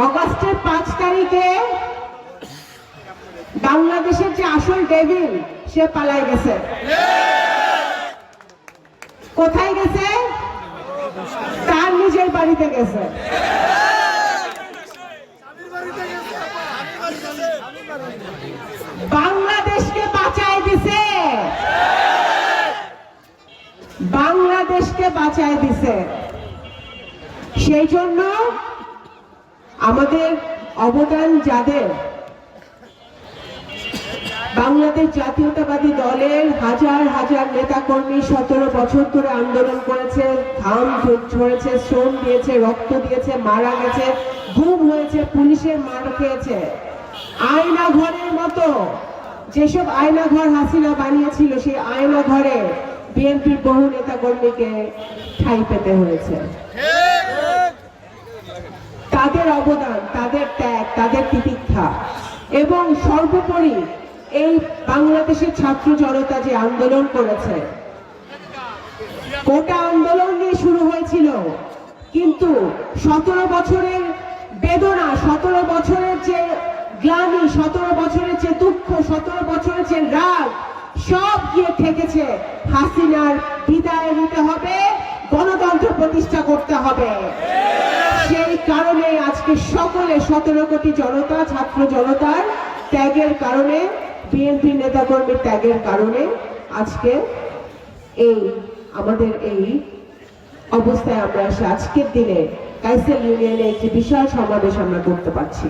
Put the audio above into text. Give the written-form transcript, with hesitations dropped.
অগাস্টের 5 তারিখে বাংলাদেশের যে আসল ডেভিল সে পালাই গেছে। কোথায় গেছে? তার নিজের বাড়িতে গেছে। বাংলাদেশকে বাঁচায় দিছে, বাংলাদেশকে বাঁচায় দিছে। সেই জন্য আমাদের অবদান যাদের, বাংলাদেশ জাতীয়তাবাদী দলের হাজার হাজার নেতাকর্মী 17 বছর ধরে আন্দোলন করেছে, ঘাম ঝরেছে, শ্রম দিয়েছে, রক্ত দিয়েছে, মারা গেছে, গুম হয়েছে, পুলিশের মার খেয়েছে। আয়না ঘরের মতো যেসব আয়না ঘর হাসিনা বানিয়েছিল, সেই আয়না ঘরে বিএনপির বহু নেতাকর্মীকে ঠাঁই পেতে হয়েছে। তাদের অবদান, তাদের ত্যাগ, তাদের তিতিক্ষা এবং সর্বোপরি এই বাংলাদেশের ছাত্র জনতা যে আন্দোলন করেছে, কোটা আন্দোলন নিয়ে শুরু হয়েছিল, কিন্তু 17 বছরের বেদনা, 17 বছরের যে গ্লানি, 17 বছরের যে দুঃখ, 17 বছরের যে রাগ, সব গিয়ে ঠেকেছে হাসিনার বিদায় নিতে হবে, গণতন্ত্র প্রতিষ্ঠা করতে হবে। সেই কারণে আজকে সকলে 17 কোটি জনতা, ছাত্র জনতার ত্যাগের কারণে, বিএনপি নেতাকর্মীর ত্যাগের কারণে আজকে আমাদের এই অবস্থায় আমরা আজকের দিনে কাইসেল ইউনিয়নে একটি বিশাল সমাবেশ আমরা করতে পারছি।